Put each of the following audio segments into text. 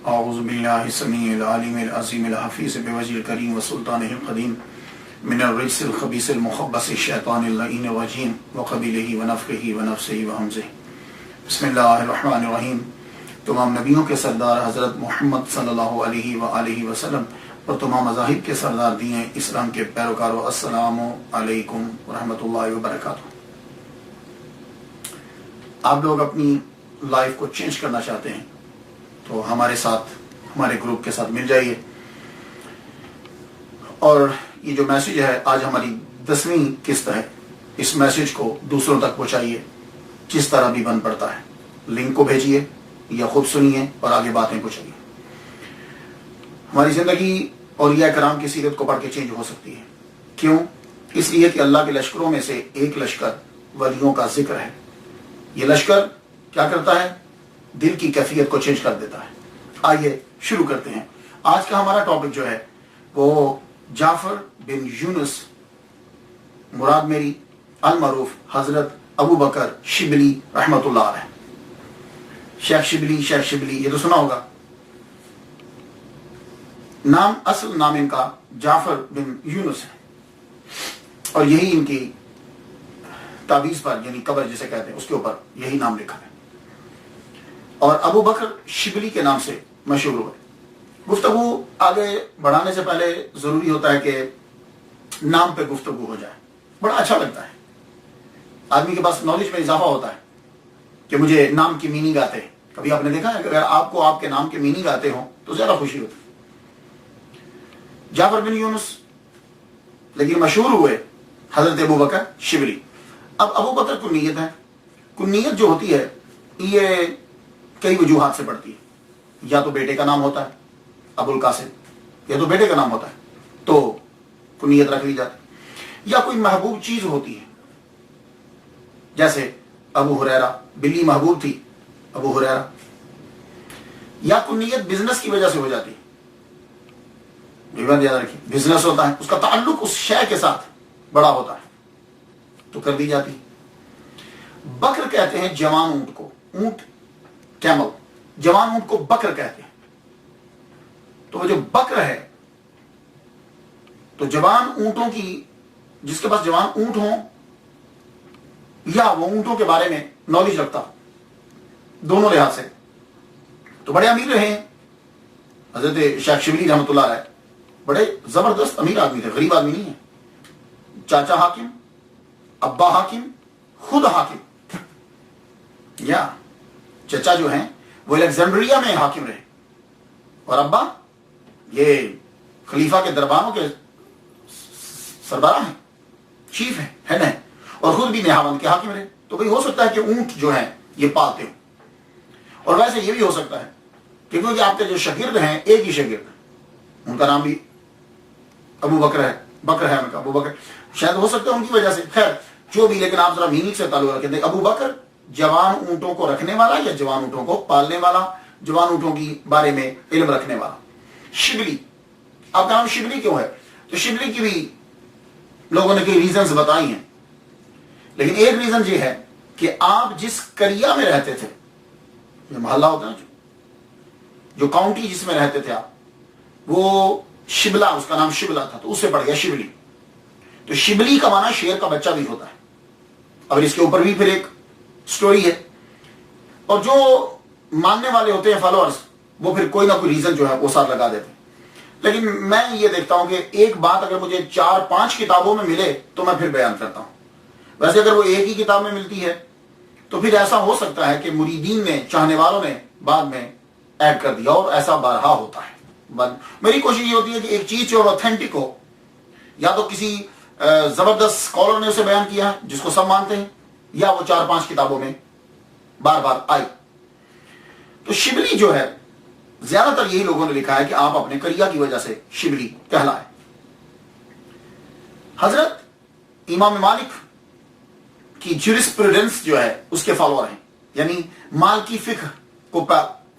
اعوذ باللہ السمیع العلیم العظیم الحفیظ بوجہ الکریم وسلطانہ القدیم من الرجس الخبیث المخبث الشیطان اللعین الرجیم وقبیلہ ونفخہ ونفسہ وہمزہ۔ بسم اللہ الرحمن الرحیم۔ تمام نبیوں کے سردار حضرت محمد صلی اللہ علیہ وآلہ وسلم اور تمام مذاہب کے سردار دین اسلام کے پیروکاروں، السلام علیکم ورحمۃ اللہ وبرکاتہ۔ آپ لوگ اپنی لائف کو چینج کرنا چاہتے ہیں تو ہمارے ساتھ، ہمارے گروپ کے ساتھ مل جائیے، اور یہ جو میسج ہے آج ہماری 10ویں قسط ہے، اس میسج کو دوسروں تک پہنچائیے جس طرح بھی بن پڑتا ہے۔ لنک کو بھیجیے یا خود سنیے اور آگے باتیں پہنچائیے۔ ہماری زندگی اولیاء کرام کی سیرت کو پڑھ کے چینج ہو سکتی ہے۔ کیوں؟ اس لیے کہ اللہ کے لشکروں میں سے ایک لشکر ولیوں کا ذکر ہے۔ یہ لشکر کیا کرتا ہے؟ دل کی کیفیت کو چینج کر دیتا ہے۔ آئیے شروع کرتے ہیں۔ آج کا ہمارا ٹاپک جو ہے وہ جعفر بن یونس، مراد میری المعروف حضرت ابو بکر شبلی رحمۃ اللہ علیہ۔ شیخ شبلی یہ تو سنا ہوگا۔ نام، اصل نام ان کا جعفر بن یونس ہے، اور یہی ان کی تعویذ پر، یعنی قبر جسے کہتے ہیں، اس کے اوپر یہی نام لکھا ہے، اور ابو بکر شبلی کے نام سے مشہور ہوئے۔ گفتگو آگے بڑھانے سے پہلے ضروری ہوتا ہے کہ نام پہ گفتگو ہو جائے، بڑا اچھا لگتا ہے۔ آدمی کے پاس نالج میں اضافہ ہوتا ہے کہ مجھے نام کی میننگ آتے ہیں۔ کبھی آپ نے دیکھا ہے کہ اگر آپ کو آپ کے نام کے میننگ آتے ہوں تو زیادہ خوشی ہوتی ہے۔ جعفر بن یونس لیکن مشہور ہوئے حضرت ابو بکر شبلی۔ اب ابو بکر کنیت ہے۔ کنیت جو ہوتی ہے یہ کئی وجوہات سے پڑتی ہے۔ یا تو بیٹے کا نام ہوتا ہے ابو القاسم، یا تو بیٹے کا نام ہوتا ہے تو کنیت رکھ لی جاتی ہے، یا کوئی محبوب چیز ہوتی ہے، جیسے ابو ہریرہ، بلی محبوب تھی ابو ہریرہ، یا کنیت بزنس کی وجہ سے ہو جاتی ہے۔ یاد رکھیے، بزنس ہوتا ہے، اس کا تعلق اس شے کے ساتھ بڑا ہوتا ہے تو کر دی جاتی ہے۔ بکر کہتے ہیں جوان اونٹ کو، اونٹ کیمل، جوان اونٹ کو بکر کہتے ہیں۔ تو وہ جو بکر ہے تو جوان اونٹوں کی، جس کے پاس جوان اونٹ ہوں یا وہ اونٹوں کے بارے میں نالج رکھتا، دونوں لحاظ سے تو بڑے امیر رہے ہیں۔ حضرت شیخ شبلی رحمۃ اللہ علیہ بڑے زبردست امیر آدمی تھے، غریب آدمی نہیں ہے۔ چاچا حاکم، ابا حاکم، خود حاکم، یا چچا جو ہیں وہ الیگزینڈریا میں حاکم رہے، اور ابا یہ خلیفہ کے درباروں کے سربراہ ہیں، چیف ہیں، ہیڈ ہیں، اور خود بھی نہاوند کے حاکم رہے۔ تو بھئی ہو سکتا ہے کہ اونٹ جو ہیں یہ پالتے ہوں، اور ویسے یہ بھی ہو سکتا ہے کہ کیونکہ آپ کے جو شاگرد ہیں ایک ہی شاگرد ہے، ان کا نام بھی ابو بکر ہے، بکر ہے ان کا، ابو بکر، شاید ہو سکتا ہے ان کی وجہ سے، خیر جو بھی، لیکن آپ ذرا میننگ سے تعلق رکھیں۔ ابو بکر جوان اونٹوں کو رکھنے والا یا جوان اونٹوں کو پالنے والا، جوان اونٹوں کی بارے میں علم رکھنے والا۔ شبلی، آپ کا نام شبلی کیوں ہے؟ تو شبلی کی بھی لوگوں نے کئی ریزنز بتائی ہیں، لیکن ایک ریزن یہ ہے کہ آپ جس کریا میں رہتے تھے، یہ محلہ ہوتا ہے نا، جو کاؤنٹی جس میں رہتے تھے آپ، وہ شبلہ، اس کا نام شبلہ تھا تو اس سے پڑ گیا شبلی۔ تو شبلی کا معنی شیر کا بچہ بھی ہوتا ہے، اور اس کے اوپر بھی پھر ایک سٹوری ہے، اور جو ماننے والے ہوتے ہیں فالوورز، وہ پھر کوئی نہ کوئی ریزن جو ہے وہ ساتھ لگا دیتے ہیں۔ لیکن میں یہ دیکھتا ہوں کہ ایک بات اگر مجھے 4-5 کتابوں میں ملے تو میں پھر بیان کرتا ہوں۔ ویسے اگر وہ ایک ہی کتاب میں ملتی ہے تو پھر ایسا ہو سکتا ہے کہ مریدین نے، چاہنے والوں نے بعد میں ایڈ کر دیا، اور ایسا بارہا ہوتا ہے۔ میری کوشش یہ ہوتی ہے کہ ایک چیز جو اوتھینٹک ہو، یا تو کسی زبردست اسکالر نے اسے بیان کیا ہے جس کو سب مانتے ہیں، یا وہ 4-5 کتابوں میں بار بار آئی۔ تو شبلی جو ہے، زیادہ تر یہی لوگوں نے لکھا ہے کہ آپ اپنے کریا کی وجہ سے شبلی کہلائے۔ حضرت امام مالک کی جورسپروڈنس جو ہے اس کے فالوور ہیں، یعنی مال کی فقہ کو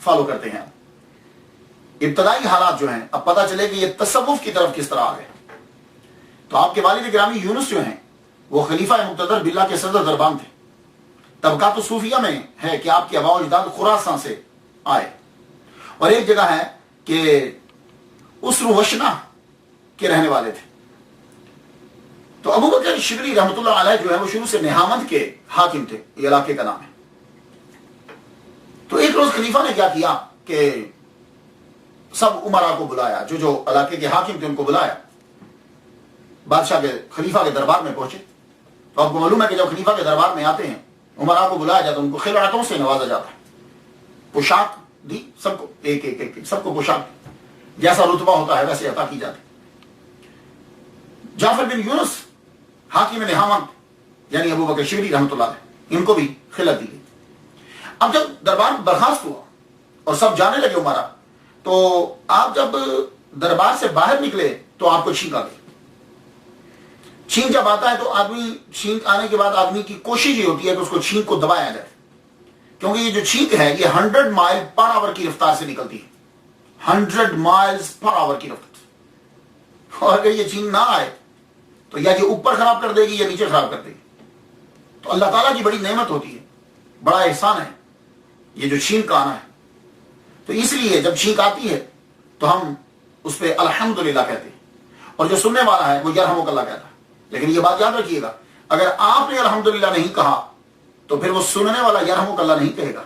فالو کرتے ہیں۔ ابتدائی حالات جو ہیں، اب پتہ چلے کہ یہ تصوف کی طرف کس طرح آ گئے۔ تو آپ کے والد گرامی یونس جو ہیں وہ خلیفہ مقتدر باللہ کے صدر دربان تھے۔ طبقات صوفیہ میں ہے کہ آپ کے آباء و اجداد خراسان سے آئے، اور ایک جگہ ہے کہ اسرو وشنا کے رہنے والے تھے. تو ابو بکر شبلی رحمۃ اللہ علیہ جو ہے وہ شروع سے نہامند کے حاکم تھے، یہ علاقے کا نام ہے. تو ایک روز خلیفہ نے کیا کیا کہ سب امراء کو بلایا، جو علاقے کے حاکم تھے ان کو بلایا، بادشاہ کے خلیفہ کے دربار میں پہنچے. تو آپ کو معلوم ہے کہ جب خلیفہ کے دربار میں آتے ہیں امراء کو بلایا جاتا ہے، ان کو خلعتوں سے نوازا جاتا ہے، پوشاک دی سب کو، ایک ایک ایک سب کو پوشاک جیسا رتبہ ہوتا ہے ویسے عطا کی جاتی. جعفر بن یونس حاکم نہامند یعنی ابو بکر شبلی رحمۃ اللہ علیہ، ان کو بھی خلعت دی گئی. اب جب دربار برخاست ہوا اور سب جانے لگے امراء، تو آپ جب دربار سے باہر نکلے تو آپ کو چھینک آ گئی. چھینک جب آتا ہے تو آدمی، چھینک آنے کے بعد آدمی کی کوشش یہ ہوتی ہے کہ اس کو چھینک کو دبایا جائے، کیونکہ یہ جو چھینک ہے یہ 100 مائل پر آور کی رفتار سے نکلتی ہے. 100 مائلز پر آور کی رفتار، اور اگر یہ چھینک نہ آئے تو یا یہ اوپر خراب کر دے گی یا نیچے خراب کر دے گی. تو اللہ تعالیٰ کی بڑی نعمت ہوتی ہے، بڑا احسان ہے یہ جو چھینک کا آنا ہے. تو اس لیے جب چھینک آتی ہے تو ہم اس پہ الحمدللہ کہتے ہیں، اور جو سننے والا ہے وہ یرحمک اللہ کہتا ہے. لیکن یہ بات یاد رکھیے گا، اگر آپ نے الحمدللہ نہیں کہا تو پھر وہ سننے والا یرحمک اللہ نہیں کہے گا.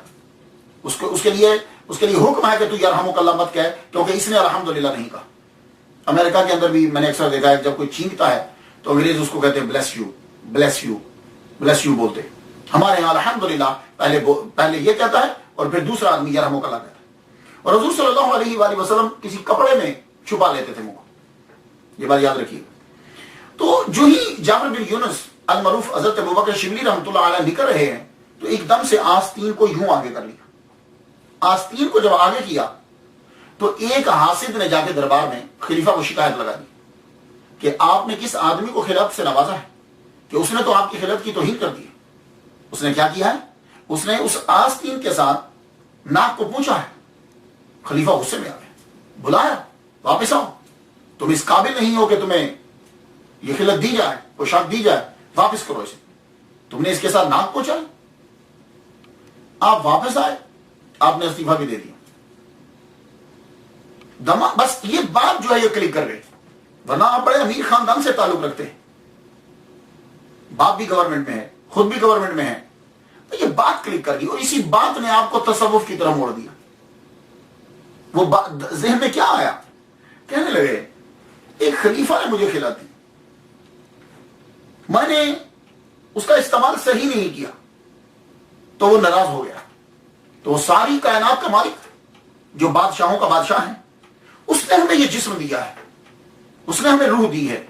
اس کے لیے حکم ہے کہ تو یرحمک اللہ مت کہے، کیونکہ اس نے الحمدللہ نہیں کہا. امریکہ کے اندر بھی میں نے اکثر دیکھا ہے جب کوئی چھینکتا ہے تو انگریز اس کو کہتے ہیں bless you, bless you, bless you بولتے. ہمارے یہاں الحمدللہ پہلے یہ کہتا ہے اور پھر دوسرا آدمی یرحمک اللہ کہتا ہے. اور حضور صلی اللہ علیہ وآلہ وسلم کسی کپڑے میں چھپا لیتے تھے منہ کو، یہ بات یاد رکھیے. تو جو ہی جعفر بن یونس المعروف حضرت ابوبکر شبلی رحمۃ اللہ علیہ نکل رہے ہیں تو ایک دم سے آستین کو یوں آگے کر لیا. آستین کو جب آگے کیا تو ایک حاسد نے جا کے دربار میں خلیفہ کو شکایت لگا دی کہ آپ نے کس آدمی کو خلعت سے نوازا ہے کہ اس نے تو آپ کی خلعت کی توہین کر دی ہے. اس نے کیا کیا ہے؟ اس نے اس آستین کے ساتھ ناک کو پوچھا ہے. خلیفہ غصے میں آ گئے، بلایا، واپس آؤ، تم اس قابل نہیں ہو کہ تمہیں یہ خلعت دی جائے، پوشاک دی جائے، واپس کرو اسے. تم نے اس کے ساتھ ناک پوچھا. آپ واپس آئے، آپ نے استعفیٰ بھی دے دیا. بس یہ بات جو ہے یہ کلک کر گئی، ورنہ آپ بڑے امیر خاندان سے تعلق رکھتے ہیں، باپ بھی گورنمنٹ میں ہے، خود بھی گورنمنٹ میں ہے، تو یہ بات کلک کر گئی اور اسی بات نے آپ کو تصوف کی طرف موڑ دیا. وہ ذہن میں کیا آیا؟ کہنے لگے ایک خلیفہ نے مجھے خلعت دی، میں نے اس کا استعمال صحیح نہیں کیا تو وہ ناراض ہو گیا. تو وہ ساری کائنات کا مالک جو بادشاہوں کا بادشاہ ہے، اس نے ہمیں یہ جسم دیا ہے، اس نے ہمیں روح دی ہے،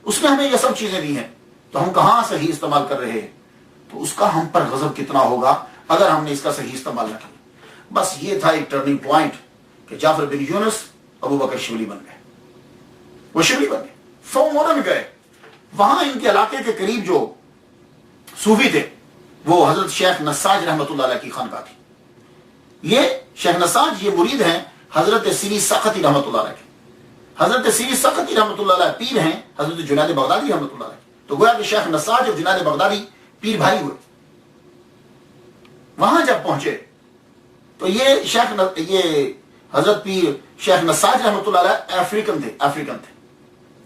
اس نے ہمیں یہ سب چیزیں دی ہیں، تو ہم کہاں صحیح استعمال کر رہے ہیں؟ تو اس کا ہم پر غضب کتنا ہوگا اگر ہم نے اس کا صحیح استعمال نہ کیا. بس یہ تھا ایک ٹرننگ پوائنٹ کہ جعفر بن یونس ابو بکر شبلی بن گئے. وہ شبلی بن گئے، فورن گئے. وہاں ان کے علاقے کے قریب جو صوفی تھے وہ حضرت شیخ نساج رحمۃ اللہ علیہ کی خانقاہ تھی. یہ شیخ نساج یہ مرید ہیں حضرت سری سختی رحمۃ اللہ علیہ کے. حضرت سری سختی رحمۃ اللہ علیہ پیر ہیں حضرت جنید بغدادی رحمۃ اللہ علیہ. تو گویا کہ شیخ نساج اور جنید بغدادی پیر بھائی ہوئے. وہاں جب پہنچے تو یہ حضرت پیر شیخ نساج رحمۃ اللہ علیہ افریقن تھے،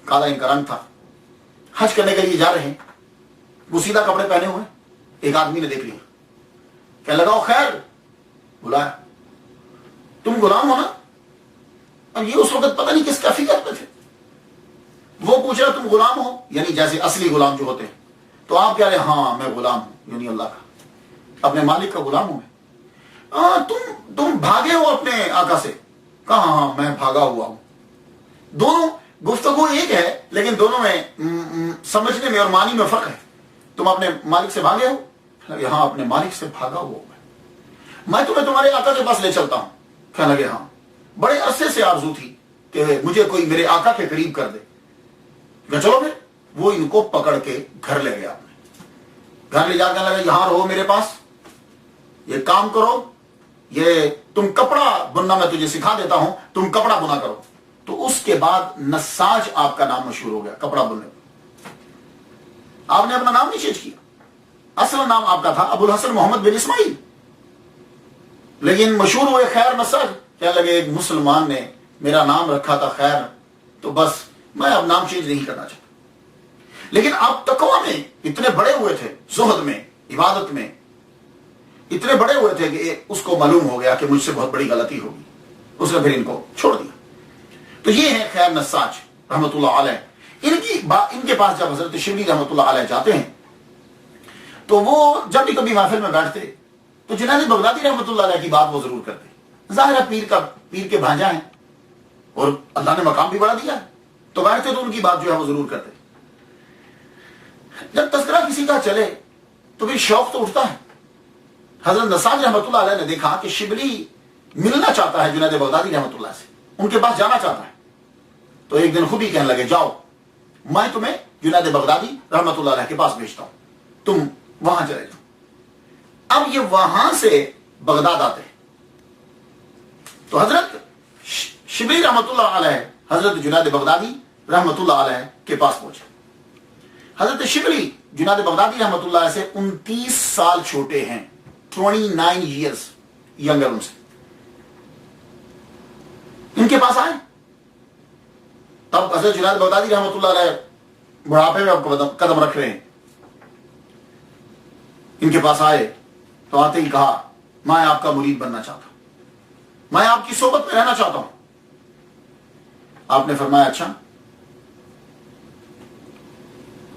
کالا ان کا رنگ تھا. حج کرنے کے لیے جا رہے ہیں، بوسیدہ کپڑے پہنے ہوئے. ایک آدمی نے دیکھ لیا، کہنے لگا خیر، بلایا، تم غلام ہو نا؟ اب یہ اس وقت پتہ نہیں کس کیفیت میں تھے. وہ پوچھ رہا تم غلام ہو، یعنی جیسے اصلی غلام جو ہوتے ہیں. تو آپ کہہ رہے ہاں میں غلام ہوں، یعنی اللہ کا، اپنے مالک کا غلام ہوں میں. تم بھاگے ہو اپنے آقا سے؟ کہا ہاں میں بھاگا ہوا ہوں. دونوں گفتگو ایک ہے لیکن دونوں میں سمجھنے میں اور معنی میں فرق ہے. تم اپنے مالک سے بھاگے ہو؟ ہاں اپنے مالک سے بھاگا ہوا ہوں میں تمہیں تمہارے آقا کے پاس لے چلتا ہوں. کہنے لگے ہاں، بڑے عرصے سے آرزو تھی کہ مجھے کوئی میرے آقا کے قریب کر دے. کہ چلو پھر. وہ ان کو پکڑ کے گھر لے گیا. گھر لے جا کر لگا یہاں رہو میرے پاس، یہ کام کرو، یہ تم کپڑا بننا میں تجھے سکھا دیتا ہوں، تم کپڑا بنا کرو. تو اس کے بعد نساج آپ کا نام مشہور ہو گیا کپڑا بننے پر. آپ نے اپنا نام نہیں چینج کیا، اصل نام آپ کا تھا ابو الحسن محمد بن اسماعیل، لیکن مشہور ہوئے خیر نساج. کہنے لگے ایک مسلمان نے میرا نام رکھا تھا خیر، تو بس میں اب نام چینج نہیں کرنا چاہتا. لیکن آپ تقوی میں اتنے بڑے ہوئے تھے، زہد میں، عبادت میں اتنے بڑے ہوئے تھے کہ اس کو معلوم ہو گیا کہ مجھ سے بہت بڑی غلطی ہوگی، اس نے پھر ان کو چھوڑ دیا. تو یہ ہے خیر نساج رحمۃ اللہ علیہ. ان کے پاس جب حضرت شبلی رحمۃ اللہ علیہ جاتے ہیں تو وہ جب بھی کبھی محفل میں بیٹھتے تو جنید بغدادی رحمۃ اللہ علیہ کی بات وہ ضرور کرتے. ظاہر ہے پیر کے بھانجا ہیں اور اللہ نے مقام بھی بڑھا دیا ہے، تو بیٹھتے تو ان کی بات جو ہے وہ ضرور کرتے. جب تذکرہ کسی کا چلے تو پھر شوق تو اٹھتا ہے. حضرت نساج رحمۃ اللہ علیہ نے دیکھا کہ شبلی ملنا چاہتا ہے جنید بغدادی رحمۃ اللہ سے، ان کے پاس جانا چاہتا ہے. تو ایک دن خود ہی کہنے لگے جاؤ میں تمہیں جنید بغدادی رحمۃ اللہ علیہ کے پاس بھیجتا ہوں، تم وہاں چلے جاؤ. اب یہ وہاں سے بغداد آتے ہیں تو حضرت شبلی رحمۃ اللہ علیہ حضرت جنید بغدادی رحمۃ اللہ علیہ کے پاس پہنچے. حضرت شبلی جنید بغدادی رحمۃ اللہ علیہ سے 29 سال چھوٹے ہیں، 29 years younger ان سے. ان کے پاس آئے تب حضرت جنید بغدادی رحمۃ اللہ علیہ بڑھاپے میں قدم رکھ رہے ہیں. ان کے پاس آئے تو آتے ہی کہا میں آپ کا مرید بننا چاہتا ہوں، میں آپ کی صحبت میں رہنا چاہتا ہوں. آپ نے فرمایا اچھا.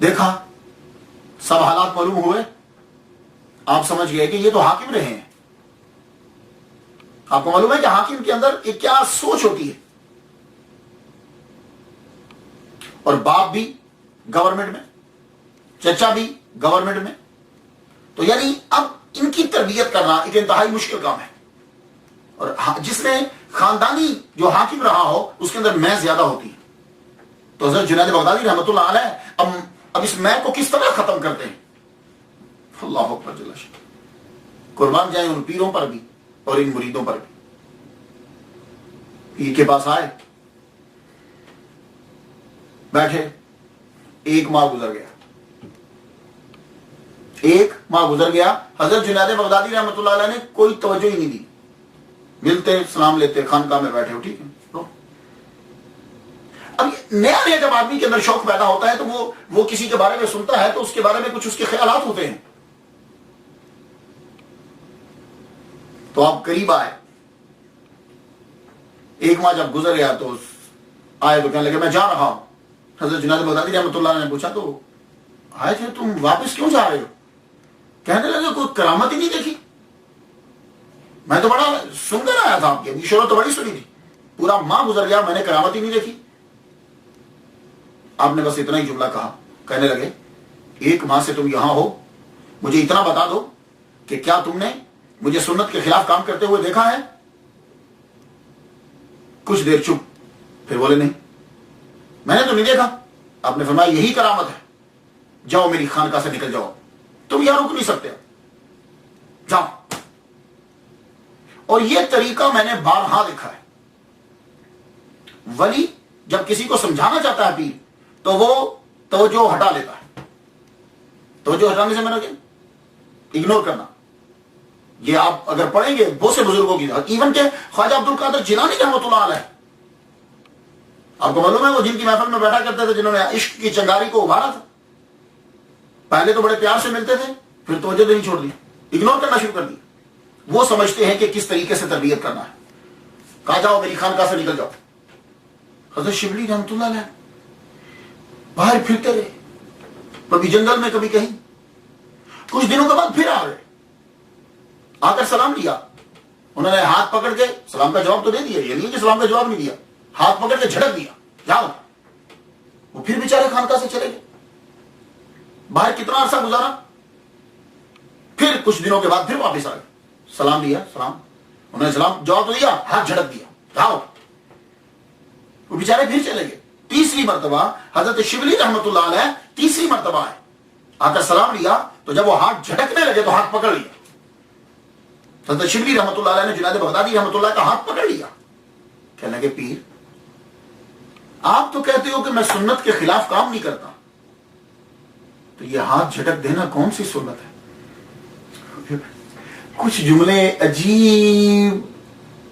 دیکھا سب حالات معلوم ہوئے، آپ سمجھ گئے کہ یہ تو حاکم رہے ہیں. آپ کو معلوم ہے کہ حاکم کے اندر ایک کیا سوچ ہوتی ہے، اور باپ بھی گورنمنٹ میں، چچا بھی گورنمنٹ میں. تو یعنی اب ان کی تربیت کرنا ایک انتہائی مشکل کام ہے. اور جس نے خاندانی جو حاکم رہا ہو اس کے اندر میں زیادہ ہوتی ہے. تو حضرت جنید بغدادی رحمۃ اللہ علیہ اب اس میں کو کس طرح ختم کرتے ہیں. اللہ اکبر جل شانہ. قربان جائیں ان پیروں پر بھی اور ان مریدوں پر بھی. پیر کے پاس آئے، بیٹھے، ایک ماہ گزر گیا. حضرت جنید بغدادی رحمۃ اللہ علیہ نے کوئی توجہ ہی نہیں دی. ملتے سلام لیتے، خانقاہ میں بیٹھے ہو، ٹھیک ہے. اب نیا جب آدمی کے اندر شوق پیدا ہوتا ہے تو وہ کسی کے بارے میں سنتا ہے تو اس کے بارے میں کچھ اس کے خیالات ہوتے ہیں. تو آپ قریب آئے. ایک ماہ جب گزر گیا تو آئے تو کہنے لگے میں جا رہا ہوں. حضرت جنید بغدادی رحمۃ اللہ علیہ نے پوچھا تو آئے تھے تم واپس کیوں جا رہے ہو؟ کہنے لگے کوئی کرامت ہی نہیں دیکھی. میں تو بڑا سن کر آیا تھا، آپ کی شروع تو بڑی سنی تھی، پورا ماہ گزر گیا میں نے کرامت ہی نہیں دیکھی. آپ نے بس اتنا ہی جملہ کہا. کہنے لگے ایک ماہ سے تم یہاں ہو، مجھے اتنا بتا دو کہ کیا تم نے مجھے سنت کے خلاف کام کرتے ہوئے دیکھا ہے؟ کچھ دیر چپ، پھر بولے نہیں میں نے تو نہیں دیکھا. آپ نے فرمایا یہی کرامت ہے، جاؤ میری خانقاہ سے نکل جاؤ، تم یہاں رک نہیں سکتے، جاؤ. اور یہ طریقہ میں نے بارہا دیکھا ہے. ولی جب کسی کو سمجھانا چاہتا ہے پیر تو وہ توجہ ہٹا لیتا ہے. توجہ ہٹانے سے میں نے اگنور کرنا. یہ آپ اگر پڑھیں گے بہت سے بزرگوں کی، ایون کہ خواجہ عبد القادر جیلانی رحمۃ اللہ علیہ، آپ کو معلوم ہے وہ جن کی محفل میں بیٹھا کرتے تھے، جنہوں نے عشق کی چنگاری کو ابھارا تھا. پہلے تو بڑے پیار سے ملتے تھے، پھر توجہ دینی چھوڑ دی، اگنور کرنا شروع کر دی. وہ سمجھتے ہیں کہ کس طریقے سے تربیت کرنا ہے. کہا جاؤ میری خانقاہ سے نکل جاؤ. حضرت شبلی رحمۃ اللہ علیہ باہر پھرتے رہے، کبھی جنگل میں کبھی کہیں. کچھ دنوں کے بعد پھر آ گئے، آ کر سلام لیا. انہوں نے ہاتھ پکڑ کے سلام کا جواب تو دے دیا، یہ نہیں کہ سلام کا جواب نہیں دیا، ہاتھ پکڑ کے جھڑک دیا جاؤ. وہ پھر بیچارے خانقاہ سے چلے گئے. باہر کتنا عرصہ گزارا، پھر کچھ دنوں کے بعد پھر واپس آ گئے. سلام لیا، سلام، انہوں نے سلام جواب تو دیا، ہاتھ جھڑک دیا جاؤ. وہ بیچارے پھر چلے گئے. تیسری مرتبہ حضرت شبلی رحمۃ اللہ علیہ تیسری مرتبہ آئے، آ کر سلام لیا تو جب وہ ہاتھ جھٹکنے لگے تو ہاتھ پکڑ لیا. حضرت شبلی رحمۃ اللہ علیہ نے جنید بغدادی رحمۃ اللہ کا ہاتھ پکڑ لیا. کہنے لگے پیر آپ تو کہتے ہو کہ میں سنت کے خلاف کام نہیں کرتا، تو یہ ہاتھ جھٹک دینا کون سی سنت ہے؟ کچھ جملے عجیب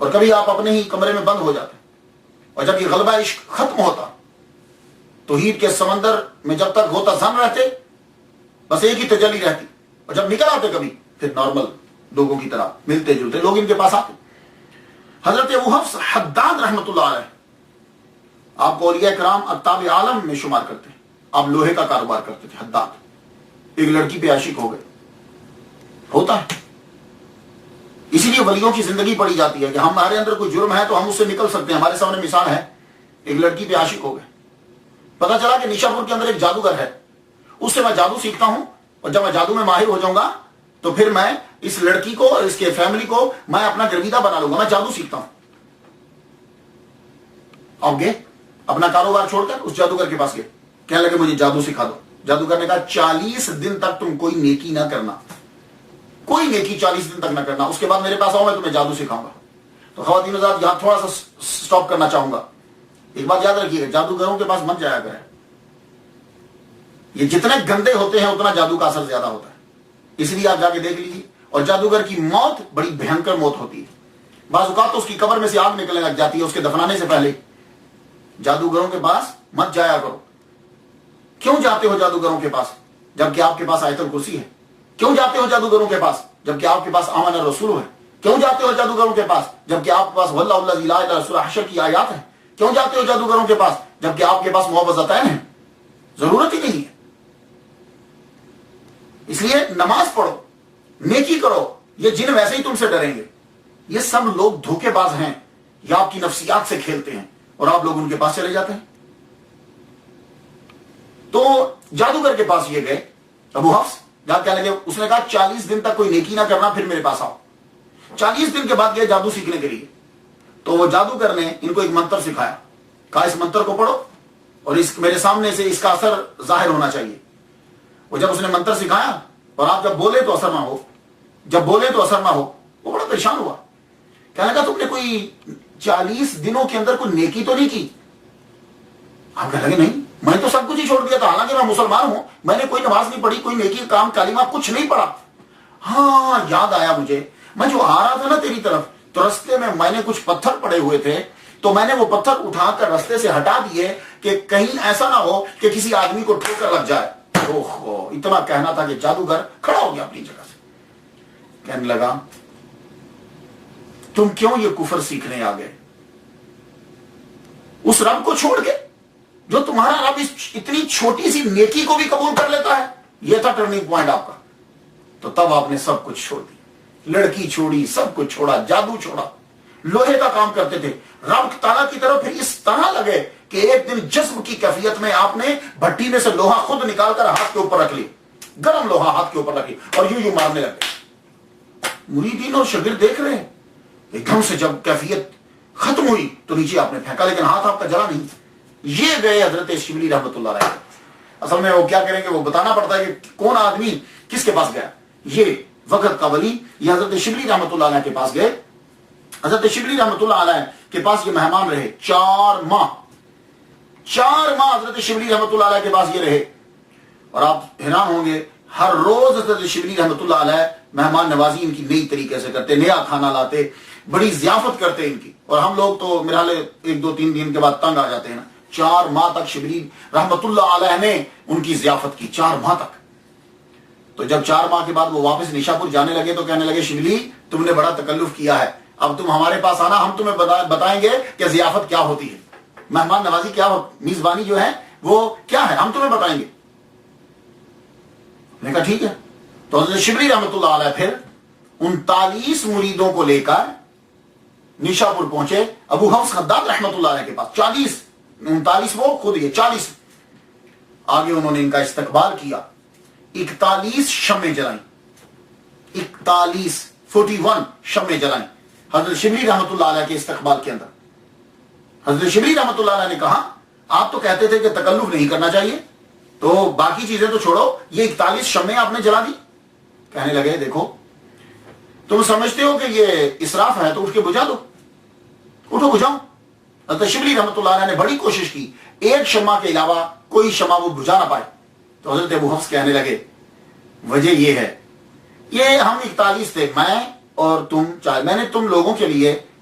اور کبھی آپ اپنے ہی کمرے میں بند ہو جاتے. اور جب یہ غلبہ عشق ختم ہوتا, توحید کے سمندر میں جب تک ہوتا زن رہتے, بس ایک ہی تجلی رہتی, اور جب نکل آتے کبھی پھر نارمل لوگوں کی طرح ملتے جلتے لوگ ان کے پاس آتے. حضرت ابو حفص حداد رحمۃ اللہ علیہ, آپ کو اولیاء کرام اقطاب عالم میں شمار کرتے ہیں. آپ لوہے کا کاروبار کرتے تھے. حداد ایک لڑکی پہ عاشق ہو گئے, ہوتا ہے. اسی لیے ولیوں کی زندگی پڑی جاتی ہے کہ ہمارے اندر کوئی جرم ہے تو ہم اس سے نکل سکتے ہیں. ہمارے سامنے مثال ہے, ایک لڑکی پہ عاشق ہو گئے, پتا چلا کہ نیشاپور کے اندر ایک جادوگر ہے, اس سے میں جادو سیکھتا ہوں, اور جب میں جادو میں ماہر ہو جاؤں گا تو پھر میں اس لڑکی کو اور اس کے فیملی کو میں اپنا گرویدہ بنا لوں گا. میں جادو سیکھتا ہوں. آپ گئے اپنا کاروبار چھوڑ کر اس جادوگر کے پاس گئے, کہنے لگے مجھے جادو سکھا دو. جادوگر نے کہا 40 دن تک تم کوئی نیکی نہ کرنا, کوئی نیکی 40 دن تک نہ کرنا, اس کے بعد میرے پاس آؤ, میں تمہیں جادو سکھاؤں گا. تو خواتین حضرات یہاں تھوڑا سا سٹاپ کرنا چاہوں گا. ایک بات یاد رکھیے گا, جادوگروں کے پاس مت جایا کریں. یہ جتنے گندے ہوتے ہیں اتنا جادو کا اثر زیادہ ہوتا ہے, اس لیے آپ جا کے دیکھ لیجیے. اور جادوگر کی موت بڑی بھینکر موت ہوتی ہے. بعض اوقات تو اس کی قبر میں سے آگ نکلنے لگ جاتی ہے اس کے دفنانے سے پہلے. جادوگروں کے پاس مت جایا کرو. کیوں جاتے ہو جادوگروں کے پاس جبکہ آپ کے پاس آیت الکرسی ہے؟ کیوں جاتے ہو جادوگروں کے پاس جبکہ آپ کے پاس آمن الرسول ہے؟ کیوں جاتے ہو جادوگروں کے پاس جبکہ آپ کے پاس واللہ الذی لا الہ الا هو حشر کی آیات ہیں؟ کیوں جاتے ہو جادوگروں کے پاس جبکہ آپ کے پاس معوذتین ہیں؟ ضرورت ہی نہیں ہے. اس لیے نماز پڑھو, نیکی کرو. یہ جن ویسے ہی تم سے ڈریں گے. یہ سب لوگ دھوکے باز ہیں, یا آپ کی نفسیات سے کھیلتے ہیں اور آپ لوگ ان کے پاس چلے جاتے ہیں. تو جادوگر کے پاس یہ گئے ابو حفص, جا کہنے لگے, اس نے کہا 40 دن تک کوئی نیکی نہ کرنا, پھر میرے پاس آؤ. 40 دن کے بعد گئے جادو سیکھنے کے لیے. تو وہ جادوگر نے ان کو ایک منتر سکھایا, کہا اس منتر کو پڑھو اور اس میرے سامنے سے اس کا اثر ظاہر ہونا چاہیے. وہ جب اس نے منتر سکھایا اور آپ جب بولے تو اثر نہ ہو, جب بولے تو اثر نہ ہو, وہ بڑا پریشان ہوا. کہنے لگا تم نے کوئی 40 دنوں کے اندر کوئی نیکی تو نہیں کی؟ آپ کہنے لگے نہیں, میں تو سب کچھ ہی چھوڑ دیا تھا, حالانکہ میں مسلمان ہوں, میں نے کوئی نماز نہیں پڑھی, کوئی نیکی کام کلمہ کچھ نہیں پڑھا. ہاں یاد آیا مجھے, میں جو آ رہا تھا نا تیری طرف تو رستے میں نے کچھ پتھر پڑے ہوئے تھے, تو میں نے وہ پتھر اٹھا کر رستے سے ہٹا دیے کہ کہیں ایسا نہ ہو کہ کسی آدمی کو ٹھوکر لگ جائے. اوہو, اتنا کہنا تھا کہ جادوگر کھڑا ہو گیا اپنی جگہ سے. کہنے لگا تم کیوں یہ کفر سیکھنے آ گئے اس رب کو چھوڑ کے جو تمہارا رب اس اتنی چھوٹی سی نیکی کو بھی قبول کر لیتا ہے؟ یہ تھا ٹرننگ پوائنٹ آپ کا. تو تب آپ نے سب کچھ چھوڑ دی, لڑکی چھوڑی, سب کچھ چھوڑا, جادو چھوڑا, لوہے کا کام کرتے تھے. رب تعالیٰ کی طرف پھر اس طرح لگے کہ ایک دن جذب کی کیفیت میں آپ نے بھٹی میں سے لوہا خود نکال کر ہاتھ کے اوپر رکھ لی, گرم لوہا ہاتھ کے اوپر رکھ لی, اور یوں مارنے لگے. مریدین اور شاگرد دیکھ رہے ہیں. ایک دم سے جب کیفیت ختم ہوئی تو نیچے آپ نے پھینکا, لیکن ہاتھ آپ کا جلا نہیں. یہ گئے حضرت شبلی رحمۃ اللہ علیہ. اصل میں وہ کیا کریں گے, وہ بتانا پڑتا ہے کہ کون آدمی کس کے پاس گیا. یہ وقت کا ولی یہ حضرت شبلی رحمۃ اللہ علیہ کے پاس گئے. حضرت شبلی رحمۃ اللہ علیہ کے پاس یہ مہمان رہے 4 ماہ. 4 ماہ حضرت شبلی رحمۃ اللہ علیہ کے پاس یہ رہے. اور آپ حیران ہوں گے, ہر روز حضرت شبلی رحمۃ اللہ علیہ مہمان نوازی ان کی نئی طریقے سے کرتے, نیا کھانا لاتے, بڑی ضیافت کرتے ان کی. اور ہم لوگ تو میرا 1-2-3 دن کے بعد تنگ آ جاتے ہیں نا. 4 ماہ تک شبلی رحمۃ اللہ علیہ نے ان کی ضیافت کی, 4 ماہ تک. تو جب 4 ماہ کے بعد وہ واپس نیشاپور جانے لگے تو کہنے لگے شبلی تم نے بڑا تکلف کیا ہے, اب تم ہمارے پاس آنا, ہم تمہیں بتائیں گے کہ ضیافت کیا ہوتی ہے, مہمان نوازی کیا ہو, میزبانی جو ہے وہ کیا ہے, ہم تمہیں بتائیں گے. میں نے کہا ٹھیک ہے. تو حضرت شبلی رحمۃ اللہ علیہ پھر 39 مریدوں کو لے کر نیشاپور پہنچے ابو حفص حداد رحمۃ اللہ علیہ کے پاس. 39 وہ خود یہ 40 آگے انہوں نے ان کا استقبال کیا. 41 شمیں جلائیں, 41 شمیں جلائیں حضرت شبلی رحمۃ اللہ علیہ کے استقبال کے اندر. حضرت شبلی رحمۃ اللہ علیہ نے کہا آپ تو کہتے تھے کہ تکلف نہیں کرنا چاہیے, تو باقی چیزیں تو چھوڑو, یہ 41 شمیں آپ نے جلا دی. کہنے لگے دیکھو تم سمجھتے ہو کہ یہ اسراف ہے تو اٹھ کے بجھا دو, اٹھو بجھاؤ. حضرت شبلی رحمۃ اللہ علیہ نے بڑی کوشش کی, ایک شمع کے علاوہ کوئی شمع وہ بجھا نہ پائے. تو حضرت ابو حفص کہنے لگے وجہ یہ ہے, یہ ہم 41 تھے, میں اور تم 4, میں نے تم لوگوں کے لیے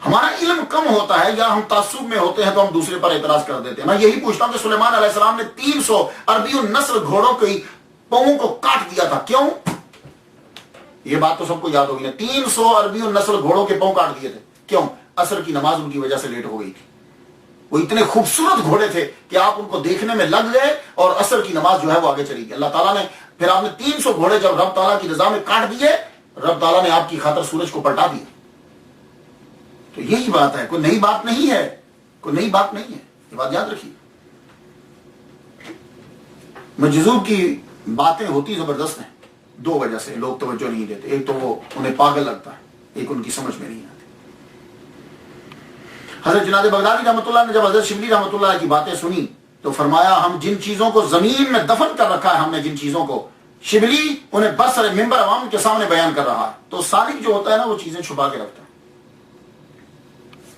ہمارا علم کم ہوتا ہے یا ہم تعصب میں ہوتے ہیں تو ہم دوسرے پر اعتراض کر دیتے ہیں. میں یہی پوچھتا ہوں کہ سلیمان علیہ السلام نے 300 عربی النسل گھوڑوں کی پاؤں کو کاٹ دیا تھا, کیوں؟ یہ بات تو سب کو یاد ہوگی نا. 300 عربی النسل گھوڑوں کے پاؤں کاٹ دیے تھے, کیوں؟ عصر کی نماز ان کی وجہ سے لیٹ ہو گئی تھی. وہ اتنے خوبصورت گھوڑے تھے کہ آپ ان کو دیکھنے میں لگ گئے اور عصر کی نماز جو ہے وہ آگے چلی گئی. اللہ تعالیٰ نے پھر آپ نے 300 گھوڑے جب رب تعالیٰ کی رضا میں کاٹ دیے, رب تعالیٰ نے آپ کی خاطر سورج کو پلٹا دیا. تو یہی بات ہے, کوئی نئی بات نہیں ہے, کوئی نئی بات نہیں ہے, یہ بات یاد رکھیے. مجذوب کی باتیں ہوتی زبردست ہیں, 2 وجہ سے لوگ توجہ نہیں دیتے. ایک تو وہ انہیں پاگل لگتا ہے, ایک ان کی سمجھ میں نہیں آتی. حضرت جنید بغدادی رحمۃ اللہ نے جب حضرت شبلی رحمۃ اللہ کی باتیں سنی تو فرمایا ہم جن چیزوں کو زمین میں دفن کر رکھا ہے, ہم نے جن چیزوں کو, شبلی انہیں بس ممبر عوام کے سامنے بیان کر رہا ہے. تو سالک جو ہوتا ہے نا وہ چیزیں چھپا کے رکھتا ہے,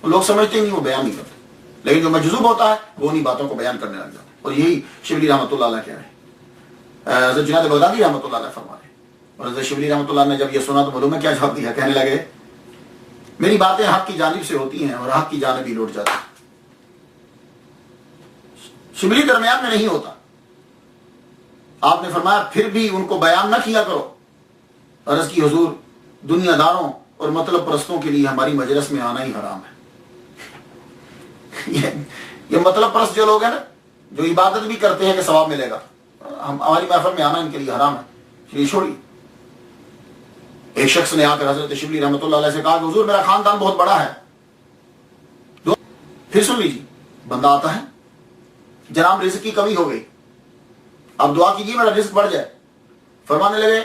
لوگ سمجھتے ہی نہیں, وہ بیان نہیں کرتے. لیکن جو مجذوب ہوتا ہے وہ انہیں باتوں کو بیان کرنے لگ جاتا ہے. اور یہی شبلی رحمۃ اللہ علیہ کہہ رہے ہیں, حضرت جنید بغدادی رحمۃ اللہ علیہ فرما رہے ہیں. اور حضرت شبلی رحمۃ اللہ نے جب یہ سنا تو معلوم ہے کیا جواب دیا, کہنے لگے میری باتیں حق کی جانب سے ہوتی ہیں اور حق کی جانب ہی لوٹ جاتی ہیں. شبلی درمیان میں نہیں ہوتا. آپ نے فرمایا پھر بھی ان کو بیان نہ کیا کرو. عرض کی حضور دنیا داروں اور مطلب پرستوں کے لیے ہماری مجلس میں آنا ہی حرام ہے. یہ مطلب پرست جو لوگ ہیں نا, جو عبادت بھی کرتے ہیں کہ ثواب ملے گا, ہماری محفل میں آنا ان کے لیے حرام ہے, یہ چھوڑی. ایک شخص نے آ کر حضرت شبلی رحمۃ اللہ علیہ سے کہا کہ حضور میرا خاندان بہت بڑا ہے. پھر سن لیجیے, بندہ آتا ہے جناب رزق کی کمی ہو گئی, آپ دعا کیجیے میرا رزق بڑھ جائے. فرمانے لگے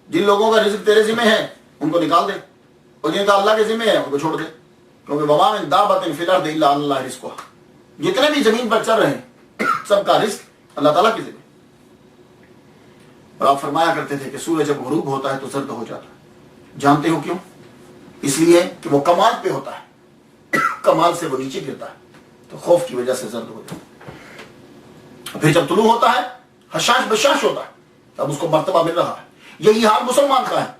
جن لوگوں کا رزق تیرے ذمہ ہے ان کو نکال دے, اور جن کا اللہ کے ذمہ ہے ان کو چھوڑ دے, کیونکہ وما من دابۃ فی الارض الا علی اللہ رزقها, جتنے بھی زمین پر چل رہے ہیں سب کا رزق اللہ تعالیٰ کے ذمہ. اور آپ فرمایا کرتے تھے کہ سورج جب غروب ہوتا ہے تو زرد ہو جاتا ہے. جانتے ہو کیوں؟ اس لیے کہ وہ کمال پہ ہوتا ہے, کمال سے وہ نیچے گرتا ہے تو خوف کی وجہ سے زرد ہو جاتا ہے. پھر جب طلوع ہوتا ہے حشاش بشاش ہوتا ہے, تب اس کو مرتبہ مل رہا ہے. یہی حال مسلمان کا ہے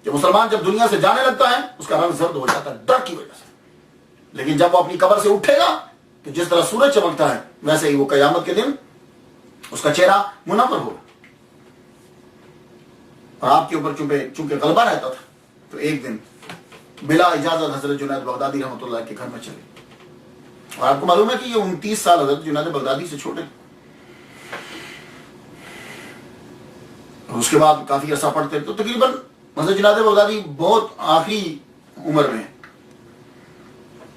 کہ مسلمان جب دنیا سے جانے لگتا ہے اس کا رنگ زرد ہو جاتا ہے ڈر کی وجہ سے. لیکن جب وہ اپنی قبر سے اٹھے گا تو جس طرح سورج چمکتا ہے ویسے ہی وہ قیامت کے دن اس کا چہرہ منور ہوگا. اور آپ کے اوپر چونکہ غلبہ رہتا تھا تو ایک دن بلا اجازت حضرت جنید بغدادی رحمۃ اللہ کے گھر میں چلے. اور آپ کو معلوم ہے کہ یہ 29 سال حضرت جنید بغدادی سے چھوٹے. اور اس کے بعد کافی عرصہ پڑھتے تو تقریباً حضرت جنید بغدادی بہت آخری عمر میں ہیں,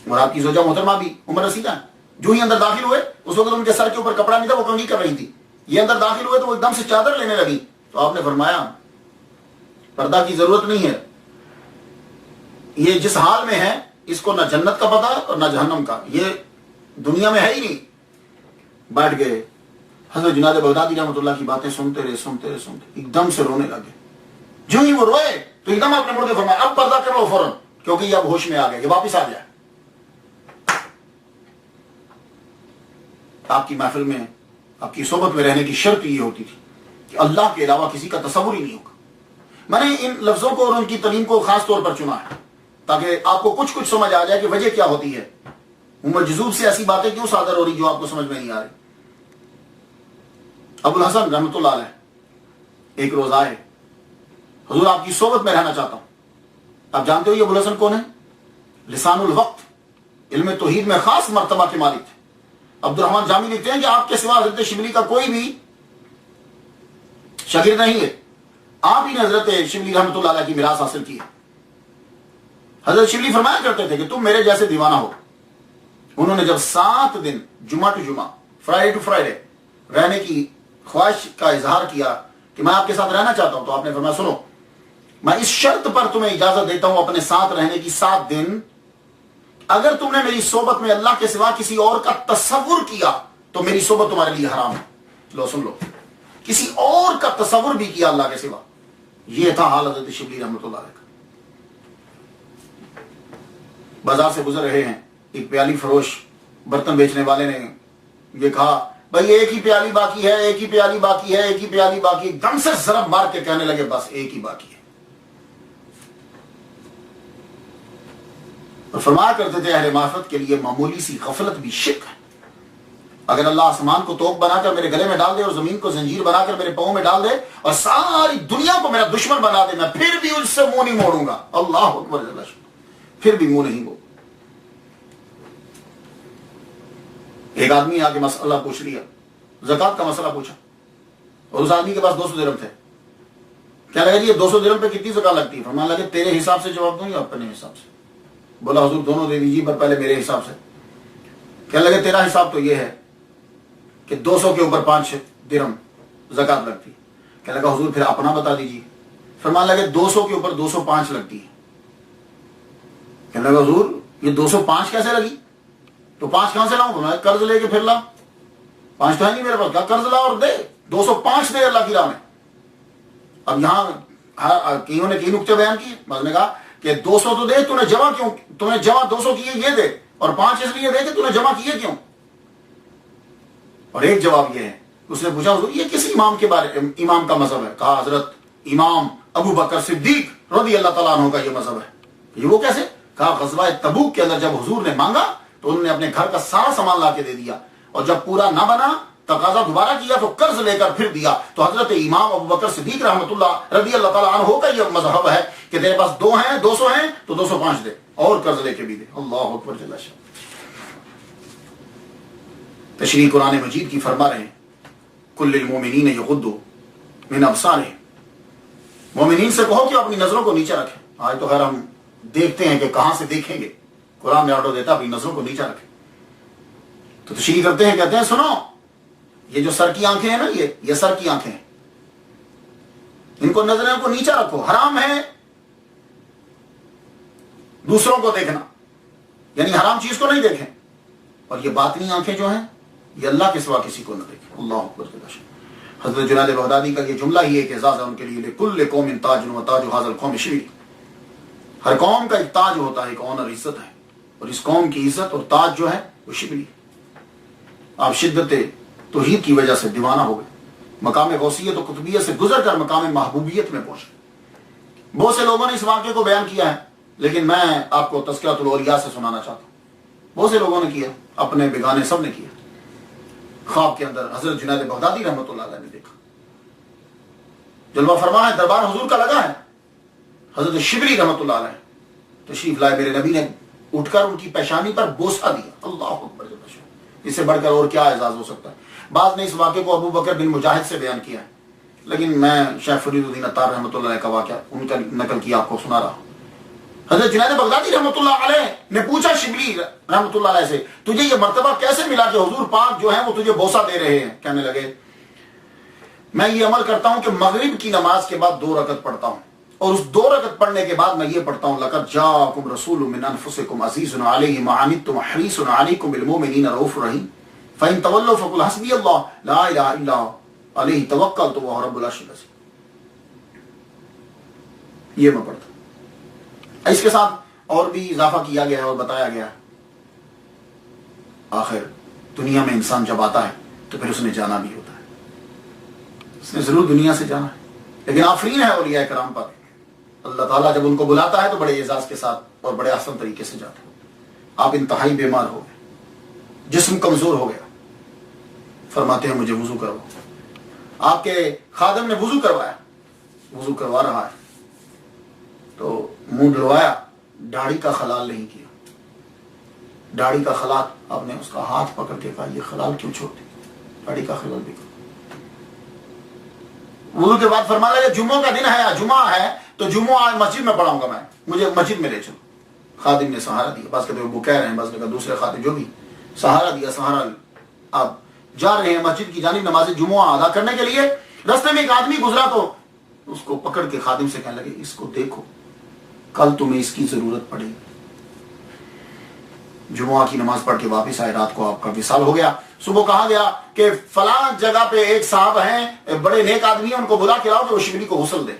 اور آپ کی زوجہ محترمہ بھی عمر رسیدہ ہے. جو ہی اندر داخل ہوئے اس وقت ان کے سر کے اوپر کپڑا نہیں تھا, وہ کنگھی کر رہی تھی. یہ اندر داخل ہوئے تو وہ ایک دم سے چادر لینے لگی. تو آپ نے فرمایا پردہ کی ضرورت نہیں ہے, یہ جس حال میں ہے اس کو نہ جنت کا پتہ اور نہ جہنم کا, یہ دنیا میں ہے ہی نہیں. بیٹھ گئے. حضرت جنید بغدادی رحمۃ اللہ کی باتیں سنتے رہے ایک دم سے رونے لگے. جو ہی وہ روئے تو ایک دم آپ نے مڑ کے فرمایا اب پردہ کر لو فوراً, کیونکہ یہ اب ہوش میں آ گئے, یہ واپس آ گیا. آپ کی محفل میں آپ کی صحبت میں رہنے کی شرط یہ ہوتی تھی کہ اللہ کے علاوہ کسی کا تصور ہی نہیں ہوگا. میں نے ان لفظوں کو اور ان کی تعلیم کو خاص طور پر چنا ہے تاکہ آپ کو کچھ سمجھ آ جائے کہ وجہ کیا ہوتی ہے, مجذوب سے ایسی باتیں کیوں صادر ہو رہی جو آپ کو سمجھ میں نہیں آ رہی. ابو الحسن رحمۃ اللہ علیہ ایک روز آئے, حضور آپ کی صحبت میں رہنا چاہتا ہوں. آپ جانتے ہو یہ ابو الحسن کون ہے؟ لسان الوقت, علم توحید میں خاص مرتبہ کے مالک تھے. عبد الرحمن جامی لکھتے ہیں کہ آپ کے سوا حضرت شبلی کا کوئی بھی شاگرد نہیں ہے, آپ ہی نے حضرت شبلی رحمۃ اللہ علیہ کی میراث حاصل کی ہے. حضرت شبلی فرمایا کرتے تھے کہ تم میرے جیسے دیوانہ ہو. انہوں نے جب 7 دن جمعہ ٹو جمعہ فرائیڈے ٹو فرائیڈے رہنے کی خواہش کا اظہار کیا کہ میں آپ کے ساتھ رہنا چاہتا ہوں, تو آپ نے فرمایا سنو میں اس شرط پر تمہیں اجازت دیتا ہوں اپنے ساتھ رہنے کی 7 دن, اگر تم نے میری صحبت میں اللہ کے سوا کسی اور کا تصور کیا تو میری صحبت تمہارے لیے حرام ہے. لو سن لو, کسی اور کا تصور بھی کیا اللہ کے سوا. یہ تھا حال حضرت شبلی رحمۃ اللہ علیہ کا. بازار سے گزر رہے ہیں, ایک پیالی فروش برتن بیچنے والے نے یہ کہا بھائی ایک ہی پیالی باقی ہے, ایک ہی پیالی باقی ہے, ایک ہی پیالی باقی ہے. دم سے ضرب مار کے کہنے لگے بس ایک ہی باقی ہے. اور فرمایا کرتے تھے اہل معرفت کے لیے معمولی سی غفلت بھی شرک ہے. اگر اللہ آسمان کو توپ بنا کر میرے گلے میں ڈال دے اور زمین کو زنجیر بنا کر میرے پاؤں میں ڈال دے اور ساری دنیا کو میرا دشمن بنا دے، میں پھر بھی اس سے منہ نہیں موڑوں گا. اللہ اکبر، پھر بھی منہ نہیں موڑوں. ایک آدمی آ کے مسئلہ پوچھ لیا، زکات کا مسئلہ پوچھا، اور اس آدمی کے پاس 200 درہم تھے. کیا لگا جی یہ 200 درہم پہ کتنی زکات لگتی ہے؟ فرمانے لگے تیرے حساب سے جواب دوں یا اپنے حساب سے؟ بولا حضور دونوں دے دیجیے، پر پہلے میرے حساب سے. کہنے لگے تیرا حساب تو یہ ہے کہ 200 کے اوپر 5 درہم زکات لگتی. کہنے لگا حضور پھر اپنا بتا دیجیے. فرمانے لگے 200 کے اوپر 205 لگتی ہے. کہنے لگا حضور یہ 205 کیسے لگی؟ تو 5 کہاں سے لاؤں؟ فرمایا قرض لے کے پھر لا. 5 تو ہے نہیں میرے پاس. کہا قرض لا اور دے، 205 دے اللہ کی راہ میں. اب یہاں کئیوں نے کئی نکتے بیان کیے. بعض نے کہا کہ 200 تو دے، تو نے جمع کیوں؟ تو نے جمع 200 کیے یہ دے، اور 5 اس لیے دے کہ تو نے جمع کیے کیوں؟ اور ایک جواب یہ ہے، اس نے پوچھا حضور یہ کس امام کے بارے امام کا مذہب ہے؟ کہا حضرت امام ابو بکر صدیق رضی اللہ تعالیٰ عنہ کا یہ مذہب ہے. یہ وہ کیسے؟ کہا غزوہ تبوک کے اندر جب حضور نے مانگا تو انہوں نے اپنے گھر کا سارا سامان لا کے دے دیا، اور جب پورا نہ بنا تقاضا دوبارہ کیا تو قرض لے کر پھر دیا. تو حضرت امام ابو بکر صدیق رحمۃ اللہ رضی اللہ تعالیٰ عنہ کا یہ مذہب ہے کہ تیرے پاس 200 ہیں تو 205 دے اور قرض لے کے بھی دے. اللہ اکبر جل شانہ. تشریح قرآن مجید کی فرما رہے ہیں کل للمؤمنین یغضوا من ابصارہم. مومنین سے کہو کہ اپنی نظروں کو نیچے رکھیں. آج تو خیر ہم دیکھتے ہیں کہ کہاں سے دیکھیں گے، قرآن نے آرڈر دیتا اپنی نظروں کو نیچے رکھیں. تو تشریح کرتے ہیں، کہتے ہیں سنو یہ جو سر کی آنکھیں ہیں نا، یہ سر کی آنکھیں ہیں، ان کو نظروں کو نیچے رکھو. حرام ہے دوسروں کو دیکھنا، یعنی حرام چیز کو نہیں دیکھیں. اور یہ باطنی آنکھیں جو ہیں یہ اللہ کے سوا کسی کو نہ دیکھیں. اللہ اکبر. حضرت جنید بغدادی کا یہ جملہ ہی ایک اعزاز ہے ان کے لیے، لکل قوم تاج وتاج ھذا القوم شبلی. ہر قوم کا ایک تاج ہوتا ہے، ایک آنر، عزت ہے، اور اس قوم کی عزت اور تاج جو ہے وہ شبلی. آپ شدت توحید کی وجہ سے دیوانہ ہو گئے، مقام غوثیت و قطبیت سے گزر کر مقام محبوبیت میں پہنچے. بہت سے لوگوں نے اس واقعے کو بیان کیا ہے، لیکن میں آپ کو تذکرۃ الاولیاء سے سنانا چاہتا ہوں. بہت سے لوگوں نے کیا، اپنے بیگانے سب نے کیا. خواب کے اندر حضرت جنید بغدادی رحمۃ اللہ علیہ نے دیکھا، جلوہ فرما ہے، دربار حضور کا لگا ہے. حضرت شبلی رحمۃ اللہ علیہ تشریف لائے، میرے نبی نے اٹھ کر ان کی پیشانی پر بوسہ دیا. اللہ اکبر. اس سے بڑھ کر اور کیا اعزاز ہو سکتا ہے؟ بعض نے اس واقعے کو ابو بکر بن مجاہد سے بیان کیا ہے، لیکن میں شیخ فرید الدین عطار رحمۃ اللہ علیہ کا واقعہ ان کا نقل کیا آپ کو سنا رہا ہوں. حضرت جنید بغدادی رحمۃ اللہ علیہ نے پوچھا شبلی رحمۃ اللہ علیہ سے، تجھے یہ مرتبہ کیسے ملا کہ حضور پاک جو ہیں وہ تجھے بوسہ دے رہے ہیں؟ کہنے لگے میں یہ عمل کرتا ہوں کہ مغرب کی نماز کے بعد 2 رکعت پڑھتا ہوں، اور اس 2 رکعت پڑھنے کے بعد میں یہ پڑھتا ہوں لقد جاءکم رسول من انفسکم عزیز علیہ ما عنتم حریص علیکم بالمؤمنین رؤوف رحیم فإن تولوا فقل حسبی اللہ لا الہ الا هو علیہ توکلت وهو رب العرش العظیم. یہ میں پڑھتا ہوں. اس کے ساتھ اور بھی اضافہ کیا گیا ہے اور بتایا گیا ہے آخر دنیا میں انسان جب آتا ہے تو پھر اس نے جانا بھی ہوتا ہے. اس نے ضرور دنیا سے جانا ہے، لیکن آفرین ہے اولیاء کرام پر. اللہ تعالیٰ جب ان کو بلاتا ہے تو بڑے اعزاز کے ساتھ اور بڑے آسان طریقے سے جاتے ہیں. آپ انتہائی بیمار ہو گئے، جسم کمزور ہو گیا، فرماتے ہیں مجھے وضو کرو. آپ کے خادم نے وضو کروایا، وضو کروا رہا ہے تو منہ ڈلوایا، داڑھی کا خلال نہیں کیا. داڑھی کا خلال، آپ نے اس کا ہاتھ پکڑ کے کہا یہ خلال کیوں چھوڑ دی؟ داڑھی کا خلال بھی کرو. وضو کے بعد فرمایا کہ جمعہ کا دن ہے، جمعہ ہے تو جمعہ آج مسجد میں پڑھاؤں گا، میں مجھے مسجد میں لے چلو. خادم نے سہارا دیا، بعض کہتے ہیں وہ کہہ رہے ہیں، بعض نے کہا دوسرے خادم جو بھی سہارا دیا. سہارا آپ جا رہے ہیں مسجد کی جانب نماز جمعہ ادا کرنے کے لیے. راستے میں ایک آدمی گزرا تو اس کو پکڑ کے خادم سے کہنے لگے اس کو دیکھو، کل تمہیں اس کی ضرورت پڑے گی. جمعہ کی نماز پڑھ کے واپس آئے، رات کو آپ کا وصال ہو گیا. صبح کہا گیا کہ فلاں جگہ پہ ایک صاحب ہیں، بڑے نیک آدمی ہیں، ان کو بلا کے لاؤ کہ وہ شبلی کو غسل دے.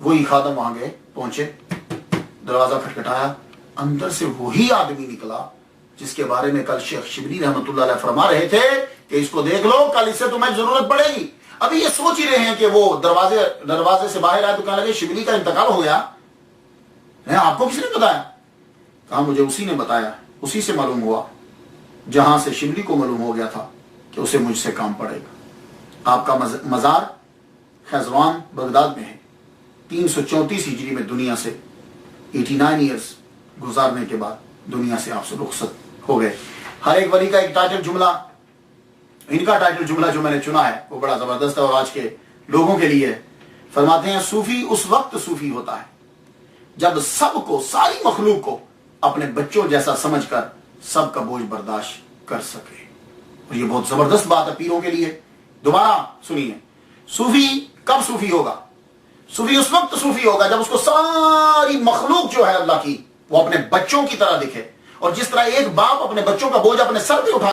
وہی خادم وہاں گئے، پہنچے، دروازہ کھٹکھٹایا، اندر سے وہی آدمی نکلا جس کے بارے میں کل شیخ شبلی رحمۃ اللہ علیہ فرما رہے تھے کہ اس کو دیکھ لو، کل اس سے تمہیں ضرورت پڑے گی. ابھی یہ سوچ ہی رہے ہیں کہ وہ دروازے سے باہر آئے تو کہنے لگے شبلی کا انتقال ہو گیا. آپ کو کس نے بتایا؟ کہا مجھے اسی نے بتایا, اسی سے معلوم ہوا جہاں سے شبلی کو معلوم ہو گیا تھا کہ اسے مجھ سے کام پڑے گا. آپ کا مزار خیزران بغداد میں ہے. 334 ہجری میں دنیا سے 89 ایئرز گزارنے کے بعد دنیا سے آپ سے رخصت ہو گئے. ہر ایک ولی کا ایک ٹائٹل جملہ, ان کا ٹائٹل جملہ جو میں نے چنا ہے وہ بڑا زبردست ہے اور آج کے لوگوں کے لیے. فرماتے ہیں صوفی اس وقت صوفی ہوتا ہے جب سب کو, ساری مخلوق کو اپنے بچوں جیسا سمجھ کر سب کا بوجھ برداشت کر سکے. اور یہ بہت زبردست بات ہے پیروں کے لیے. دوبارہ سنیے, صوفی کب صوفی ہوگا؟ صوفی اس وقت صوفی ہوگا جب اس کو ساری مخلوق جو ہے اللہ کی وہ اپنے بچوں کی طرح دکھے. اور جس طرح ایک باپ اپنے بچوں کا بوجھ اپنے سر پہ اٹھا